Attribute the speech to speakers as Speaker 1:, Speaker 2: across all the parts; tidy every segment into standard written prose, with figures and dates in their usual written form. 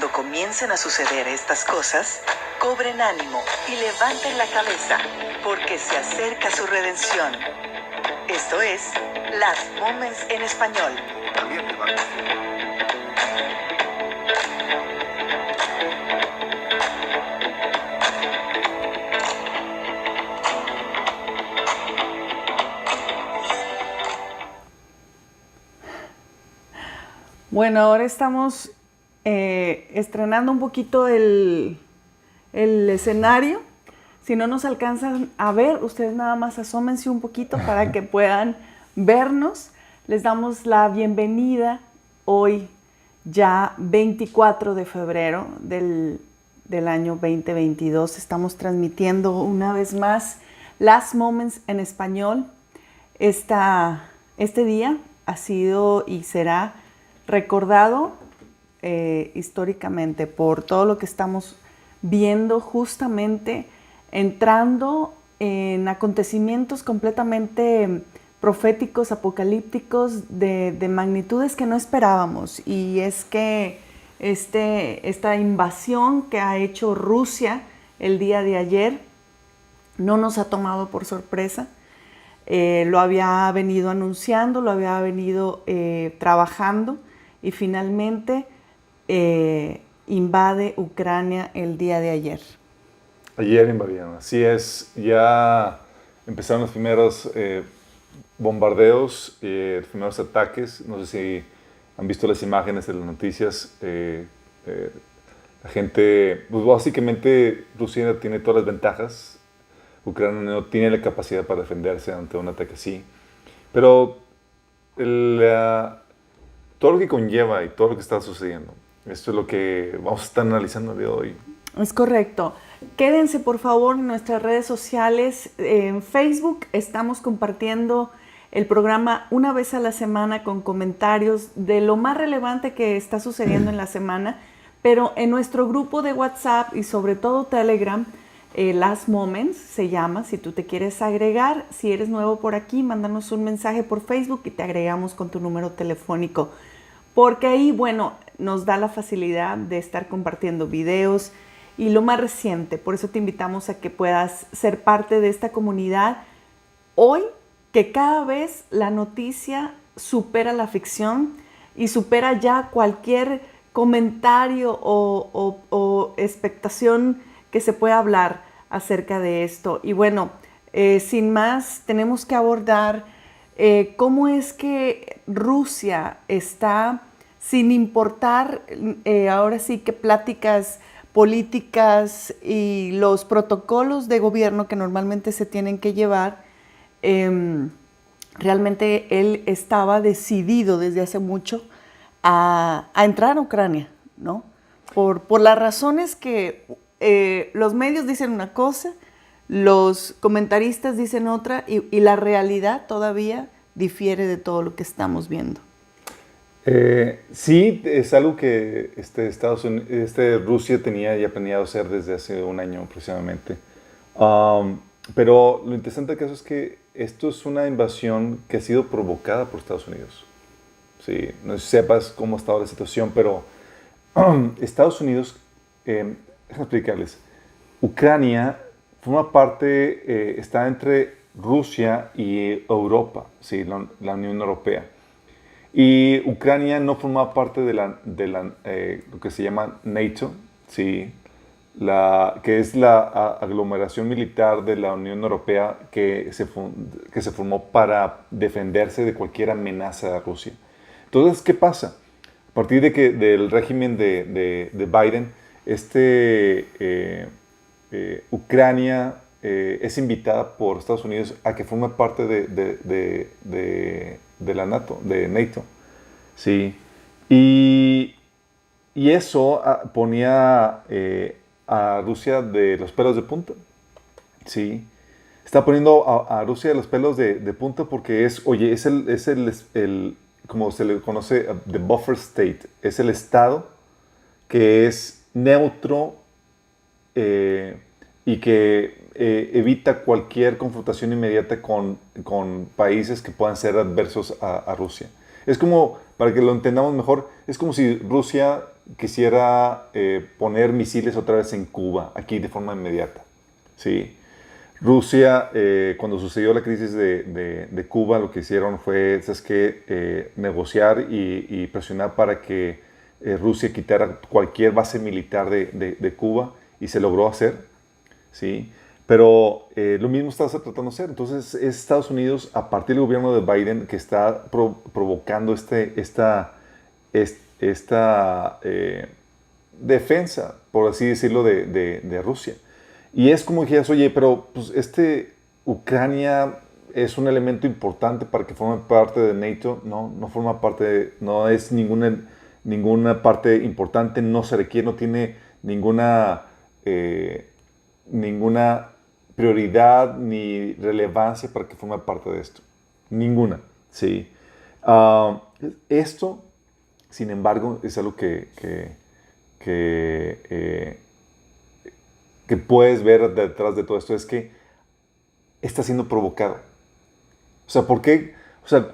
Speaker 1: Cuando comiencen a suceder estas cosas, cobren ánimo y levanten la cabeza, porque se acerca su redención. Esto es Last Moments en español.
Speaker 2: También te va.
Speaker 3: Bueno, ahora estamos estrenando un poquito el escenario. Si no nos alcanzan a ver, ustedes nada más asómense un poquito para que puedan vernos. Les damos la bienvenida hoy, ya 24 de febrero del año 2022. Estamos transmitiendo una vez más Last Moments en español. Este día ha sido y será recordado históricamente por todo lo que estamos viendo, justamente entrando en acontecimientos completamente proféticos, apocalípticos, de magnitudes que no esperábamos. Y es que esta invasión que ha hecho Rusia el día de ayer no nos ha tomado por sorpresa. Lo había venido anunciando, lo había venido trabajando, y finalmente invade Ucrania el día de ayer.
Speaker 2: Ayer invadieron, así es. Ya empezaron los primeros bombardeos, los primeros ataques. No sé si han visto las imágenes de las noticias. La gente, pues básicamente Rusia tiene todas las ventajas. Ucrania no tiene la capacidad para defenderse ante un ataque así. Pero todo lo que conlleva y todo lo que está sucediendo, esto es lo que vamos a estar analizando el día de hoy.
Speaker 3: Es correcto. Quédense por favor en nuestras redes sociales. En Facebook estamos compartiendo el programa una vez a la semana con comentarios de lo más relevante que está sucediendo en la semana, pero en nuestro grupo de WhatsApp y sobre todo Telegram, Last Moments se llama. Si tú te quieres agregar, si eres nuevo por aquí, mándanos un mensaje por Facebook y te agregamos con tu número telefónico, porque ahí, bueno, nos da la facilidad de estar compartiendo videos y lo más reciente. Por eso te invitamos a que puedas ser parte de esta comunidad hoy, que cada vez la noticia supera la ficción y supera ya cualquier comentario o expectación que se pueda hablar acerca de esto. Y bueno, sin más, tenemos que abordar cómo es que Rusia está, sin importar ahora sí que pláticas políticas y los protocolos de gobierno que normalmente se tienen que llevar, realmente él estaba decidido desde hace mucho a entrar a Ucrania, ¿no? Por las razones que los medios dicen una cosa, los comentaristas dicen otra, y la realidad todavía difiere de todo lo que estamos viendo.
Speaker 2: Sí, es algo que Rusia tenía ya planeado hacer desde hace un año aproximadamente. Pero lo interesante del caso es que esto es una invasión que ha sido provocada por Estados Unidos. Sí, no sé si sepas cómo ha estado la situación, pero Estados Unidos, déjame explicarles, Ucrania forma parte, está entre Rusia y Europa, ¿sí? La Unión Europea. Y Ucrania no forma parte de lo que se llama NATO, ¿sí? Que es la aglomeración militar de la Unión Europea que se formó para defenderse de cualquier amenaza de Rusia. Entonces, ¿qué pasa? A partir del régimen de Biden, Ucrania es invitada por Estados Unidos a que forme parte de la NATO, de NATO. Sí. Y eso ponía a Rusia de los pelos de punta. Sí. Está poniendo a Rusia de los pelos de punta porque es el como se le conoce, the buffer state. Es el estado que es neutro y que evita cualquier confrontación inmediata con países que puedan ser adversos a Rusia. Es como, para que lo entendamos mejor, es como si Rusia quisiera poner misiles otra vez en Cuba, aquí de forma inmediata. ¿Sí? Rusia, cuando sucedió la crisis de Cuba, lo que hicieron fue, ¿sabes qué? Negociar y presionar para que Rusia quitara cualquier base militar de Cuba, y se logró hacer, ¿sí? Pero lo mismo está tratando de hacer. Entonces es Estados Unidos, a partir del gobierno de Biden, que está provocando esta defensa, por así decirlo, de Rusia. Y es como dijeras, oye, pero pues, Ucrania es un elemento importante para que forme parte de NATO. No, no forma parte, no es ninguna parte importante, no se requiere, no tiene ninguna prioridad ni relevancia para que forme parte de esto. Ninguna, ¿sí? Esto, sin embargo, es algo que puedes ver detrás de todo esto, es que está siendo provocado. O sea, ¿por qué? O sea,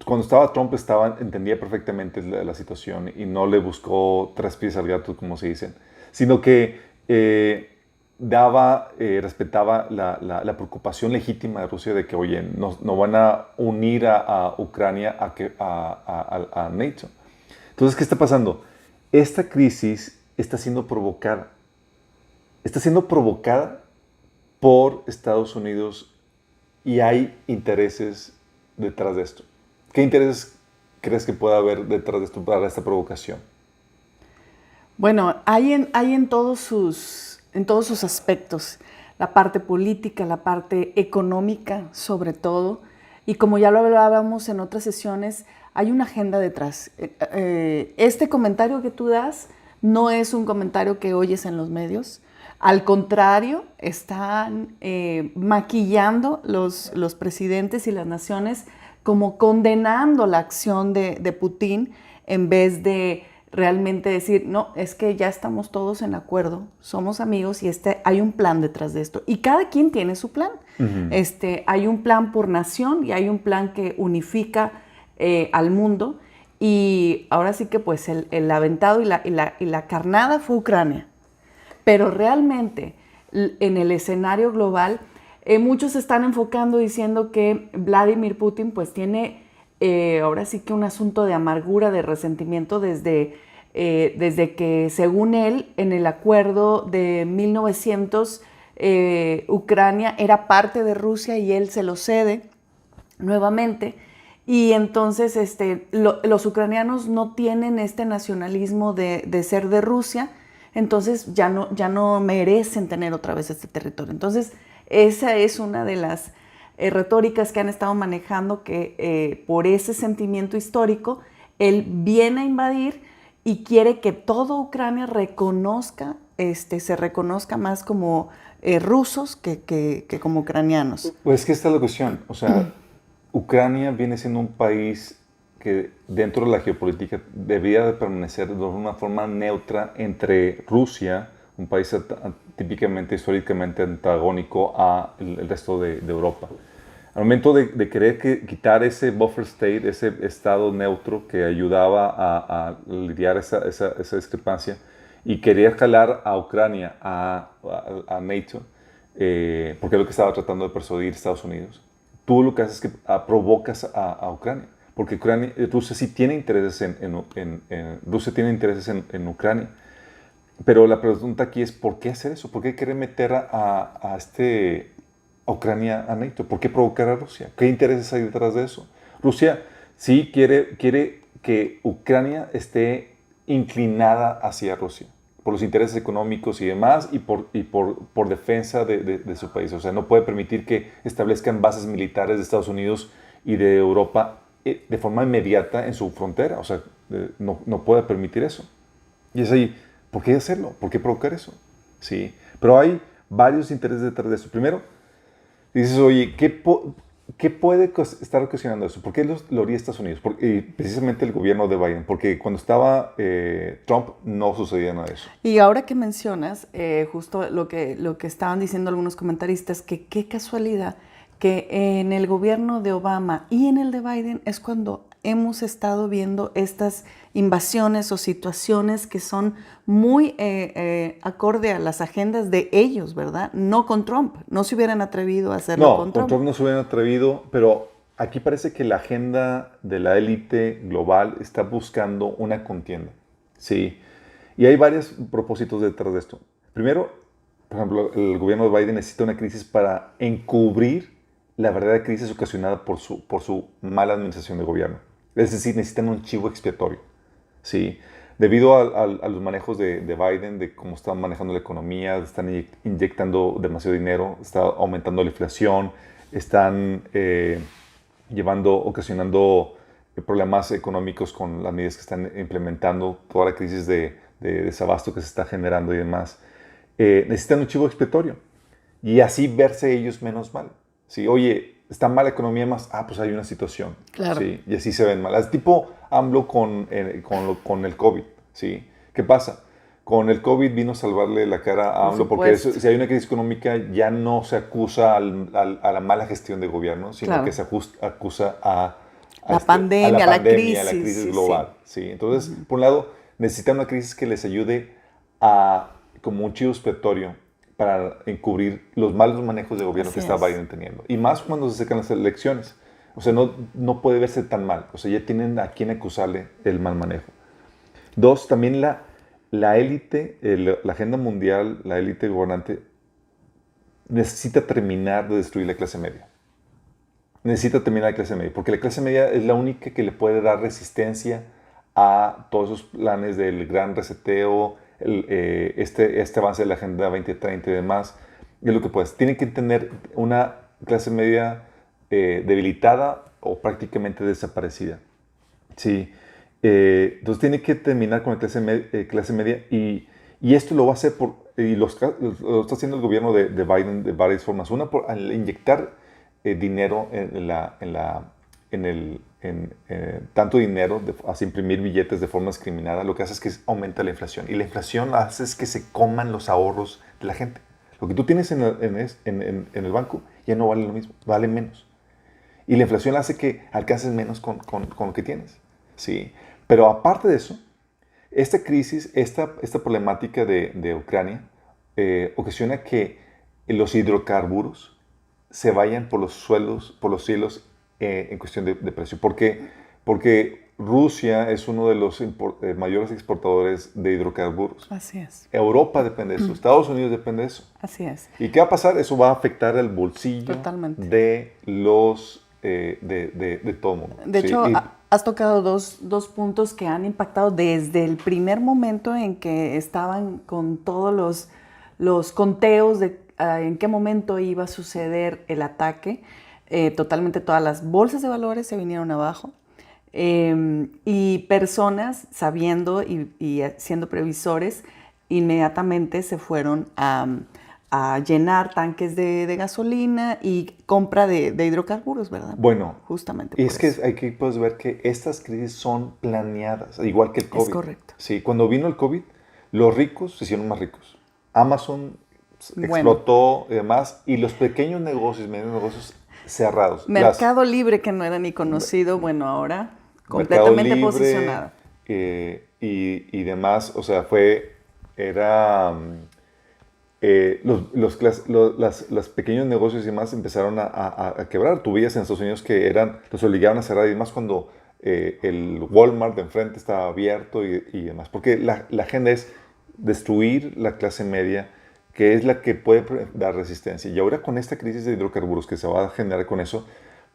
Speaker 2: cuando estaba Trump entendía perfectamente la situación y no le buscó tres pies al gato, como se dicen, sino que respetaba la preocupación legítima de Rusia de que, oye, no van a unir a Ucrania a NATO. Entonces, ¿qué está pasando? Esta crisis está siendo provocada. Está siendo provocada por Estados Unidos y hay intereses detrás de esto. ¿Qué intereses crees que pueda haber detrás de esto para esta provocación?
Speaker 3: Bueno, hay en todos sus aspectos, la parte política, la parte económica sobre todo, y como ya lo hablábamos en otras sesiones, hay una agenda detrás. Este comentario que tú das no es un comentario que oyes en los medios. Al contrario, están maquillando los presidentes y las naciones como condenando la acción de Putin, en vez de realmente decir, no, es que ya estamos todos en acuerdo, somos amigos y hay un plan detrás de esto. Y cada quien tiene su plan. Uh-huh. Hay un plan por nación y hay un plan que unifica al mundo. Y ahora sí que pues el aventado y la carnada fue Ucrania. Pero realmente en el escenario global muchos se están enfocando diciendo que Vladimir Putin pues tiene ahora sí que un asunto de amargura, de resentimiento desde que según él en el acuerdo de 1900 Ucrania era parte de Rusia y él se lo cede nuevamente. Y entonces los ucranianos no tienen este nacionalismo de ser de Rusia, entonces ya no merecen tener otra vez este territorio. Entonces esa es una de las retóricas que han estado manejando, que por ese sentimiento histórico él viene a invadir y quiere que toda Ucrania se reconozca más como rusos que como ucranianos.
Speaker 2: Pues que esta es la cuestión, o sea, Ucrania viene siendo un país que dentro de la geopolítica debía de permanecer de una forma neutra entre Rusia, un país típicamente, históricamente antagónico al resto de Europa. Al momento de querer quitar ese buffer state, ese estado neutro que ayudaba a lidiar esa discrepancia, y quería jalar a Ucrania a NATO, porque es lo que estaba tratando de persuadir Estados Unidos, tú lo que haces es que provocas a Ucrania. Porque Rusia sí tiene intereses Rusia tiene intereses en Ucrania. Pero la pregunta aquí es, ¿por qué hacer eso? ¿Por qué querer meter a Ucrania a NATO? ¿Por qué provocar a Rusia? ¿Qué intereses hay detrás de eso? Rusia sí quiere que Ucrania esté inclinada hacia Rusia, por los intereses económicos y demás, y por defensa de su país. O sea, no puede permitir que establezcan bases militares de Estados Unidos y de Europa de forma inmediata en su frontera. O sea, no puede permitir eso. Y es ahí, ¿por qué hacerlo? ¿Por qué provocar eso? Sí, pero hay varios intereses detrás de eso. Primero, dices, oye, ¿qué puede estar ocasionando eso? ¿Por qué lo haría Estados Unidos? Precisamente el gobierno de Biden, porque cuando estaba Trump no sucedía nada de eso.
Speaker 3: Y ahora que mencionas justo lo que estaban diciendo algunos comentaristas, que qué casualidad que en el gobierno de Obama y en el de Biden es cuando hemos estado viendo estas invasiones o situaciones que son muy acorde a las agendas de ellos, ¿verdad? No con Trump. No se hubieran atrevido a hacerlo con Trump.
Speaker 2: Con Trump no se hubieran atrevido, pero aquí parece que la agenda de la élite global está buscando una contienda. Sí. Y hay varios propósitos detrás de esto. Primero, por ejemplo, el gobierno de Biden necesita una crisis para encubrir la verdadera crisis ocasionada por su mala administración de gobierno. Es decir, necesitan un chivo expiatorio. Sí. Debido a los manejos de Biden, de cómo están manejando la economía, están inyectando demasiado dinero, está aumentando la inflación, están ocasionando problemas económicos con las medidas que están implementando, toda la crisis de desabasto que se está generando y demás. Necesitan un chivo expiatorio y así verse ellos menos mal. ¿Sí? Oye, está mal la economía más, pues hay una situación.
Speaker 3: Claro.
Speaker 2: ¿Sí? Y así se ven mal. Es tipo AMLO con el COVID. ¿Sí? ¿Qué pasa? Con el COVID vino a salvarle la cara a AMLO porque si hay una crisis económica ya no se acusa a la mala gestión de gobierno, sino
Speaker 3: claro.
Speaker 2: que se acusa a
Speaker 3: la pandemia,
Speaker 2: a la crisis global. Sí. Entonces, por un lado, necesitan una crisis que les ayude como un chivo expiatorio para encubrir los malos manejos de gobierno que está Biden teniendo. Y más cuando se acercan las elecciones. O sea, no puede verse tan mal. O sea, ya tienen a quién acusarle el mal manejo. Dos, también la élite, la agenda mundial, la élite gobernante, necesita terminar de destruir la clase media. Necesita terminar la clase media, porque la clase media es la única que le puede dar resistencia a todos esos planes del gran reseteo, este avance de la Agenda 2030 y demás. Es lo que puedes. Tienen que tener una clase media debilitada o prácticamente desaparecida. Sí. Entonces tiene que terminar con la clase media y esto lo va a hacer y lo está haciendo el gobierno de Biden de varias formas. Una, al inyectar dinero tanto dinero, hace imprimir billetes de forma discriminada, lo que hace es que aumenta la inflación. Y la inflación hace es que se coman los ahorros de la gente. Lo que tú tienes en el banco ya no vale lo mismo, vale menos. Y la inflación hace que alcances menos con lo que tienes. ¿Sí? Pero aparte de eso, esta crisis, esta problemática de Ucrania, ocasiona que los hidrocarburos se vayan por los cielos en cuestión de precio. ¿Por qué? Porque Rusia es uno de los mayores exportadores de hidrocarburos.
Speaker 3: Así es.
Speaker 2: Europa depende de eso. Estados Unidos depende de eso.
Speaker 3: Así es.
Speaker 2: ¿Y qué va a pasar? Eso va a afectar el bolsillo
Speaker 3: totalmente
Speaker 2: de los de todo el mundo.
Speaker 3: De hecho, has tocado dos puntos que han impactado desde el primer momento en que estaban con todos los conteos de en qué momento iba a suceder el ataque. Totalmente todas las bolsas de valores se vinieron abajo y personas sabiendo y siendo previsores inmediatamente se fueron a llenar tanques de gasolina y compra de hidrocarburos, ¿verdad?
Speaker 2: Bueno,
Speaker 3: justamente
Speaker 2: y es que aquí puedes ver que estas crisis son planeadas, igual que el COVID.
Speaker 3: Es correcto.
Speaker 2: Sí, cuando vino el COVID, los ricos se hicieron más ricos. Amazon explotó y demás, y los pequeños negocios, medios negocios cerrados.
Speaker 3: Mercado Libre, que no era ni conocido, bueno, ahora completamente Libre, posicionado.
Speaker 2: Y demás, o sea, los pequeños negocios y demás empezaron a quebrar. Tú veías en Estados Unidos que los obligaban a cerrar y demás cuando el Walmart de enfrente estaba abierto y demás. Porque la agenda es destruir la clase media, que es la que puede dar resistencia. Y ahora con esta crisis de hidrocarburos que se va a generar con eso,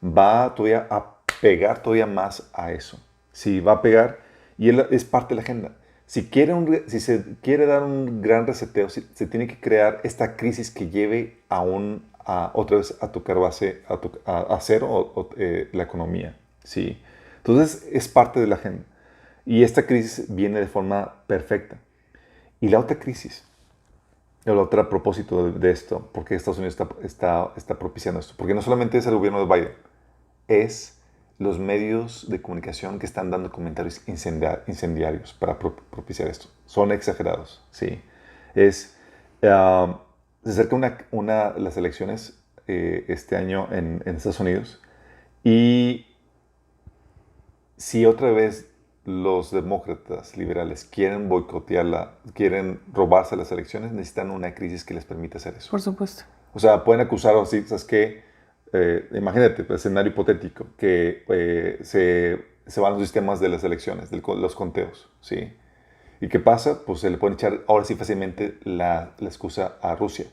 Speaker 2: va todavía a pegar todavía más a eso. Sí, va a pegar y es parte de la agenda. Si se quiere dar un gran reseteo, se tiene que crear esta crisis que lleve otra vez a tocar base, a cero la economía. ¿Sí? Entonces es parte de la agenda. Y esta crisis viene de forma perfecta. Y la otra crisis, el otro propósito de esto, porque Estados Unidos está propiciando esto, porque no solamente es el gobierno de Biden, es los medios de comunicación que están dando comentarios incendiarios para propiciar esto. Son exagerados, sí. Se acerca las elecciones este año en Estados Unidos y si otra vez los demócratas liberales quieren boicotearla, quieren robarse las elecciones, necesitan una crisis que les permita hacer eso.
Speaker 3: Por supuesto.
Speaker 2: O sea, pueden acusar así, ¿sabes qué? Imagínate, pues, escenario hipotético, que se van los sistemas de las elecciones, los conteos, ¿sí? ¿Y qué pasa? Pues se le pueden echar ahora sí fácilmente la excusa a Rusia.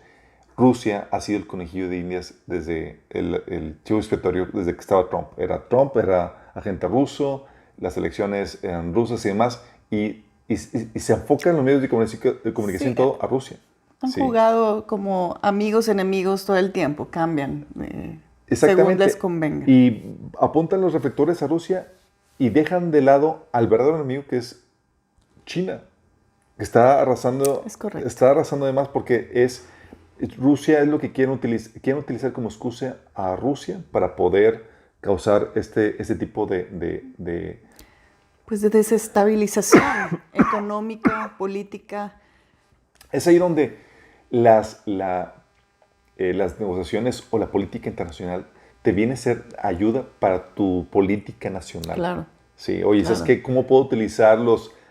Speaker 2: Rusia ha sido el conejillo de Indias desde el chivo expiatorio, desde que estaba Trump era agente ruso, las elecciones eran rusas y demás, y se enfoca en los medios de comunicación
Speaker 3: Sí.
Speaker 2: todo a Rusia.
Speaker 3: Han
Speaker 2: Sí.
Speaker 3: jugado como amigos, enemigos todo el tiempo, cambian según
Speaker 2: Exactamente.
Speaker 3: les convenga.
Speaker 2: Y apuntan los reflectores a Rusia y dejan de lado al verdadero enemigo, que es China, que está arrasando.
Speaker 3: Es correcto.
Speaker 2: Está arrasando además porque Rusia es lo que quieren utilizar como excusa a Rusia para poder causar este tipo de.
Speaker 3: Pues de desestabilización económica, política.
Speaker 2: Es ahí donde las negociaciones o la política internacional te viene a ser ayuda para tu política nacional.
Speaker 3: Claro.
Speaker 2: Sí, oye, ¿sabes
Speaker 3: Claro.
Speaker 2: qué? ¿Cómo puedo utilizar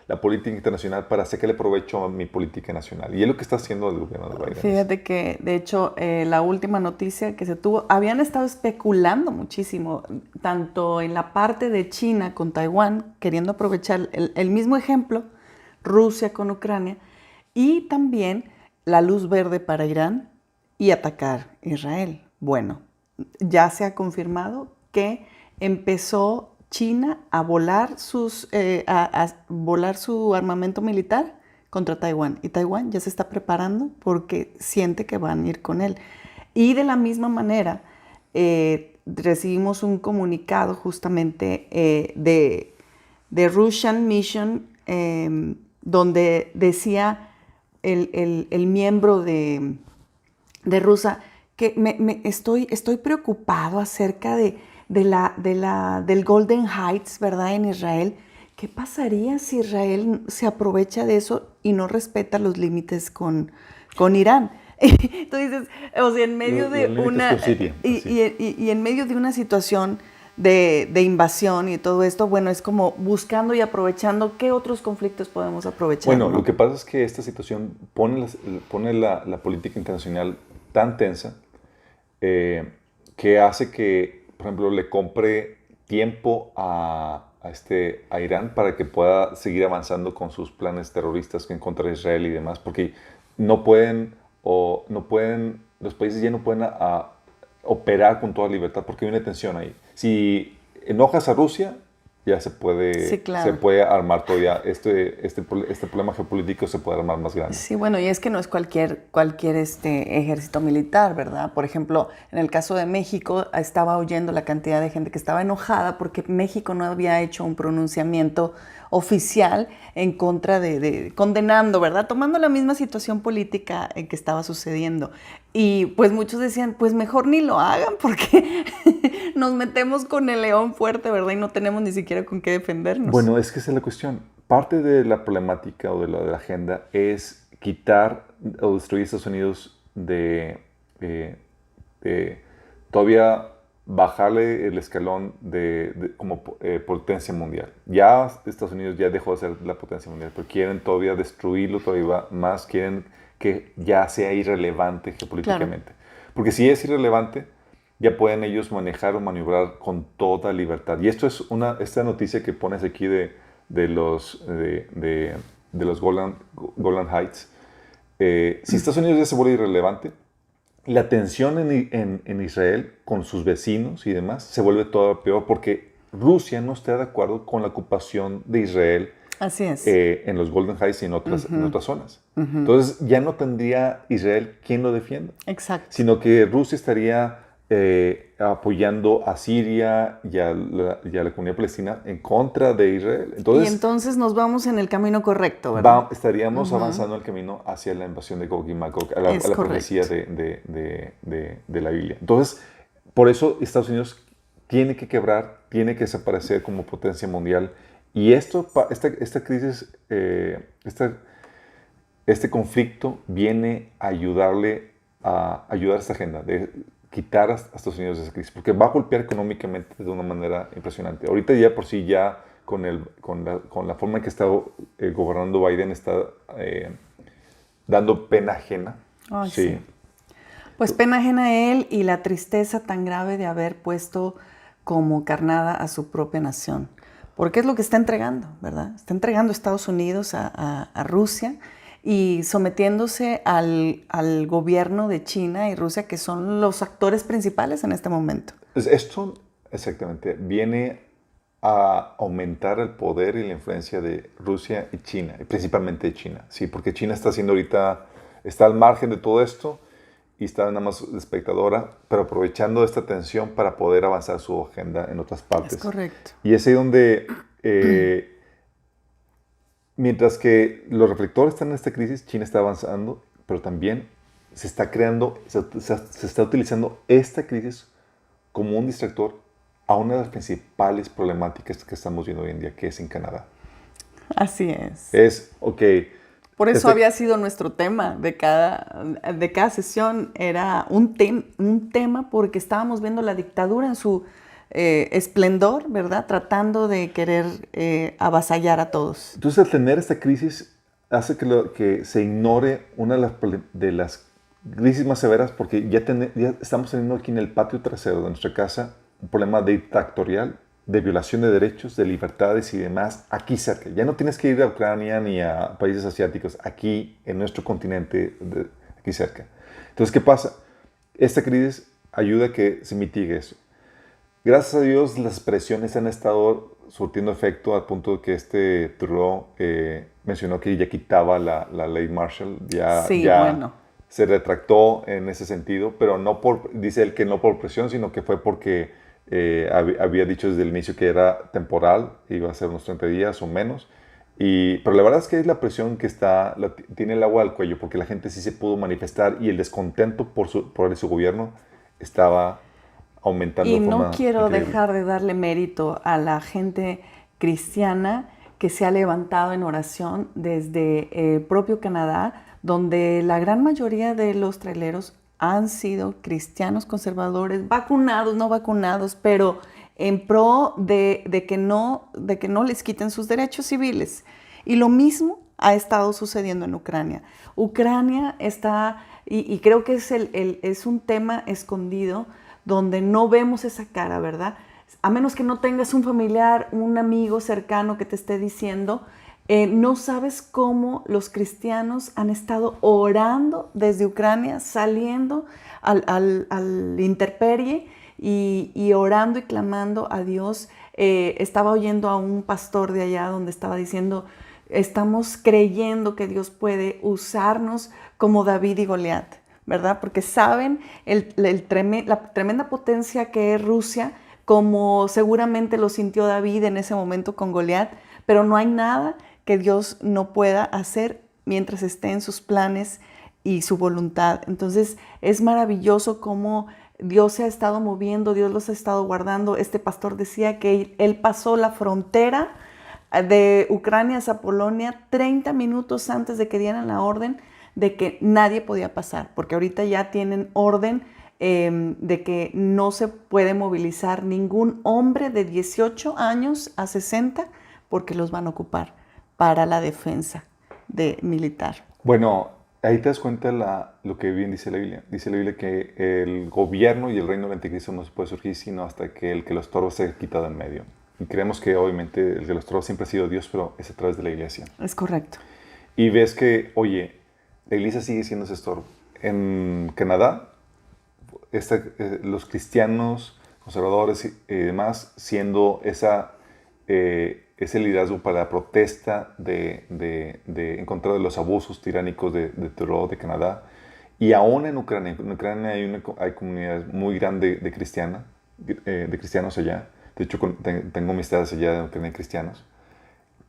Speaker 2: la política internacional para sacarle provecho a mi política nacional? Y es lo que está haciendo el gobierno de Biden.
Speaker 3: Fíjate que, de hecho, la última noticia que se tuvo, habían estado especulando muchísimo, tanto en la parte de China con Taiwán, queriendo aprovechar el mismo ejemplo, Rusia con Ucrania, y también la luz verde para Irán y atacar Israel. Bueno, ya se ha confirmado que empezó China a volar a volar su armamento militar contra Taiwán. Y Taiwán ya se está preparando porque siente que van a ir con él. Y de la misma manera, recibimos un comunicado justamente de Russian Mission, donde decía el miembro de Rusia que estoy preocupado acerca del Golden Heights, ¿verdad? En Israel. ¿Qué pasaría si Israel se aprovecha de eso y no respeta los límites con Irán? Tú dices, o sea, en medio de una y en medio de una situación de invasión y todo esto, bueno, es como buscando y aprovechando qué otros conflictos podemos aprovechar.
Speaker 2: Bueno,
Speaker 3: ¿no?
Speaker 2: lo que pasa es que esta situación pone la política internacional tan tensa que hace que, por ejemplo, le compre tiempo a Irán para que pueda seguir avanzando con sus planes terroristas en contra de Israel y demás, porque no pueden, los países ya no pueden operar con toda libertad porque hay una tensión ahí. Si enojas a Rusia, ya se puede,
Speaker 3: Sí, claro.
Speaker 2: se puede armar todavía, este problema geopolítico se puede armar más grande.
Speaker 3: Sí, bueno, y es que no es cualquier ejército militar, ¿verdad? Por ejemplo, en el caso de México, estaba oyendo la cantidad de gente que estaba enojada porque México no había hecho un pronunciamiento oficial en contra condenando, ¿verdad? Tomando la misma situación política que estaba sucediendo. Y pues muchos decían, pues mejor ni lo hagan porque nos metemos con el león fuerte, ¿verdad? Y no tenemos ni siquiera con qué defendernos.
Speaker 2: Bueno, es que esa es la cuestión. Parte de la problemática o de la agenda es quitar o destruir a Estados Unidos de todavía bajarle el escalón como potencia mundial. Ya Estados Unidos ya dejó de ser la potencia mundial, pero quieren todavía destruirlo todavía más, quieren que ya sea irrelevante geopolíticamente. Claro. Porque si es irrelevante, ya pueden ellos manejar o maniobrar con toda libertad. Y esto es esta noticia que pones aquí de los Golan Heights. Si Estados Unidos ya se vuelve irrelevante, la tensión en Israel con sus vecinos y demás se vuelve todavía peor porque Rusia no está de acuerdo con la ocupación de Israel.
Speaker 3: Así es.
Speaker 2: En los Golden Heights y en otras zonas. Entonces ya no tendría Israel quien lo defienda.
Speaker 3: Exacto.
Speaker 2: Sino que Rusia estaría apoyando a Siria y a la comunidad palestina en contra de Israel.
Speaker 3: Y entonces nos vamos en el camino correcto, ¿verdad?
Speaker 2: Estaríamos avanzando el camino hacia la invasión de Gog y Magog, a la profecía de la Biblia. Entonces, por eso Estados Unidos tiene que quebrar, tiene que desaparecer como potencia mundial. Y esta crisis, este conflicto viene a ayudar a esta agenda. quitar a Estados Unidos de esa crisis, porque va a golpear económicamente de una manera impresionante. Ahorita ya por sí ya con la forma en que está gobernando Biden está dando pena ajena.
Speaker 3: Ay, sí. Pues pena ajena a él y la tristeza tan grave de haber puesto como carnada a su propia nación. Porque es lo que está entregando, ¿verdad? Está entregando Estados Unidos a Rusia y sometiéndose al gobierno de China y Rusia, que son los actores principales en este momento.
Speaker 2: Esto, exactamente, viene a aumentar el poder y la influencia de Rusia y China, y principalmente de China, ¿sí? Porque China está haciendo ahorita, está al margen de todo esto y está nada más de espectadora, pero aprovechando esta tensión para poder avanzar su agenda en otras partes.
Speaker 3: Es correcto.
Speaker 2: Y es ahí donde, mientras que los reflectores están en esta crisis, China está avanzando, pero también se está creando, se está utilizando esta crisis como un distractor a una de las principales problemáticas que estamos viendo hoy en día, que es en Canadá.
Speaker 3: Así es.
Speaker 2: Es, ok.
Speaker 3: Por eso había sido nuestro tema de cada sesión, era un tema porque estábamos viendo la dictadura en su esplendor, ¿verdad? Tratando de querer avasallar a todos.
Speaker 2: Entonces, al tener esta crisis, hace que se ignore una de las crisis más severas, porque ya estamos teniendo aquí en el patio trasero de nuestra casa un problema dictatorial, de violación de derechos, de libertades y demás, aquí cerca. Ya no tienes que ir a Ucrania ni a países asiáticos, aquí en nuestro continente, aquí cerca. Entonces, ¿qué pasa? Esta crisis ayuda a que se mitigue eso. Gracias a Dios, las presiones han estado surtiendo efecto al punto de que Trudeau mencionó que ya quitaba la ley Marshall. Bueno. Se retractó en ese sentido, pero dice él que no por presión, sino que fue porque había dicho desde el inicio que era temporal, iba a ser unos 30 días o menos. Pero la verdad es que es la presión que tiene el agua al cuello, porque la gente sí se pudo manifestar y el descontento por su gobierno estaba aumentando.
Speaker 3: Y no quiero dejar de darle mérito a la gente cristiana que se ha levantado en oración desde el propio Canadá, donde la gran mayoría de los traileros han sido cristianos conservadores, vacunados, no vacunados, pero en pro de que no les quiten sus derechos civiles. Y lo mismo ha estado sucediendo en Ucrania. Ucrania está, y creo que es un tema escondido donde no vemos esa cara, ¿verdad? A menos que no tengas un familiar, un amigo cercano que te esté diciendo, no sabes cómo los cristianos han estado orando desde Ucrania, saliendo al intemperie y orando y clamando a Dios. Estaba oyendo a un pastor de allá donde estaba diciendo, estamos creyendo que Dios puede usarnos como David y Goliat, ¿verdad? Porque saben la tremenda potencia que es Rusia, como seguramente lo sintió David en ese momento con Goliat, pero no hay nada que Dios no pueda hacer mientras esté en sus planes y su voluntad. Entonces es maravilloso cómo Dios se ha estado moviendo, Dios los ha estado guardando. Este pastor decía que él pasó la frontera de Ucrania hacia Polonia 30 minutos antes de que dieran la orden de que nadie podía pasar, porque ahorita ya tienen orden de que no se puede movilizar ningún hombre de 18 años a 60 porque los van a ocupar para la defensa militar.
Speaker 2: Bueno, ahí te das cuenta lo que bien dice la Biblia. Dice la Biblia que el gobierno y el reino del anticristo no se puede surgir sino hasta que el que los estorba sea quitado en medio. Y creemos que obviamente el que los estorba siempre ha sido Dios, pero es a través de la iglesia.
Speaker 3: Es correcto.
Speaker 2: Y ves que, oye, la iglesia sigue siendo ese estorbo. En Canadá, los cristianos, conservadores y demás, siendo ese liderazgo para la protesta en contra de los abusos tiránicos de Trudeau, de Canadá. Y aún en Ucrania hay comunidades muy grandes de cristianos allá. De hecho, tengo amistades allá de Ucrania cristianos.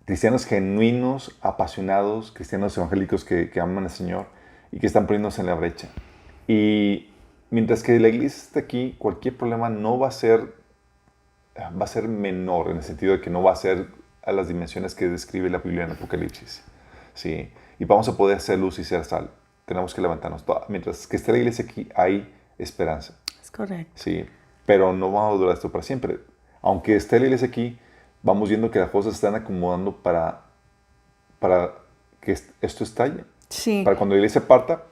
Speaker 2: Cristianos genuinos, apasionados, cristianos evangélicos que aman al Señor y que están poniéndose en la brecha. Y mientras que la iglesia está aquí, cualquier problema no va a ser menor, en el sentido de que no va a ser a las dimensiones que describe la Biblia en Apocalipsis. ¿Sí? Y vamos a poder ser luz y ser sal. Tenemos que levantarnos. Mientras que esté la iglesia aquí, hay esperanza.
Speaker 3: Correcto.
Speaker 2: Sí, pero no vamos a durar esto para siempre. Aunque esté la iglesia aquí, vamos viendo que las cosas se están acomodando para que esto estalle.
Speaker 3: Sí.
Speaker 2: Para cuando la iglesia parta.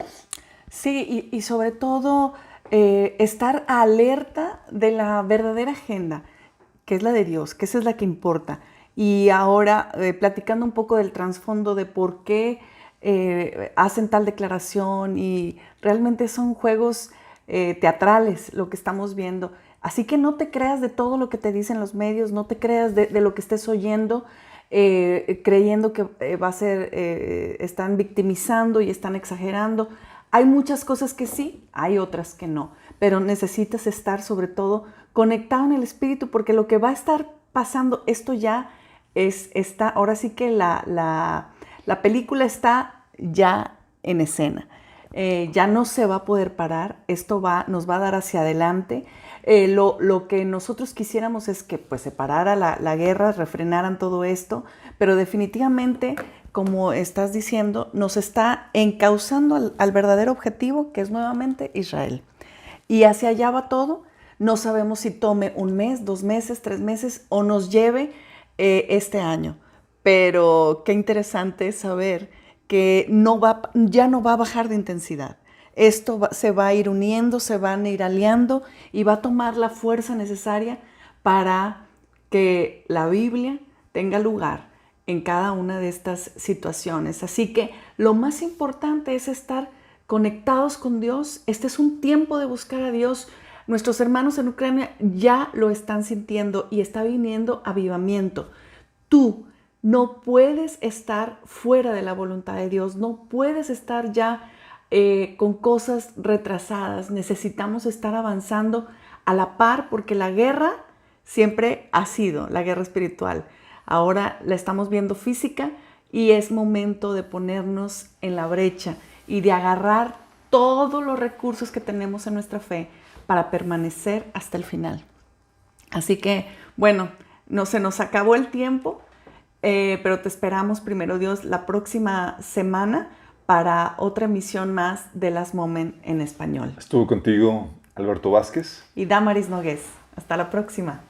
Speaker 3: Sí, y sobre todo estar alerta de la verdadera agenda, que es la de Dios, que esa es la que importa. Y ahora, platicando un poco del trasfondo de por qué hacen tal declaración, y realmente son juegos teatrales lo que estamos viendo. Así que no te creas de todo lo que te dicen los medios, no te creas de lo que estés oyendo, creyendo que están victimizando y están exagerando. Hay muchas cosas que sí, hay otras que no, pero necesitas estar sobre todo conectado en el Espíritu, porque lo que va a estar pasando, esto ya está, ahora sí que la película está ya en escena. Ya no se va a poder parar, esto nos va a dar hacia adelante. Lo que nosotros quisiéramos es que pues, se parara la guerra, refrenaran todo esto, pero definitivamente, como estás diciendo, nos está encauzando al verdadero objetivo, que es nuevamente Israel. Y hacia allá va todo. No sabemos si tome 1 mes, 2 meses, 3 meses o nos lleve este año. Pero qué interesante saber que ya no va a bajar de intensidad. Esto se va a ir uniendo, se van a ir aliando y va a tomar la fuerza necesaria para que la Biblia tenga lugar en cada una de estas situaciones. Así que lo más importante es estar conectados con Dios. Este es un tiempo de buscar a Dios. Nuestros hermanos en Ucrania ya lo están sintiendo y está viniendo avivamiento. Tú no puedes estar fuera de la voluntad de Dios, no puedes estar ya con cosas retrasadas. Necesitamos estar avanzando a la par, porque la guerra siempre ha sido la guerra espiritual. Ahora la estamos viendo física y es momento de ponernos en la brecha y de agarrar todos los recursos que tenemos en nuestra fe para permanecer hasta el final. Así que, bueno, no se nos acabó el tiempo, pero te esperamos, primero Dios, la próxima semana para otra emisión más de Last Moment en español.
Speaker 2: Estuvo contigo Alberto Vázquez
Speaker 3: y Damaris Nogués. Hasta la próxima.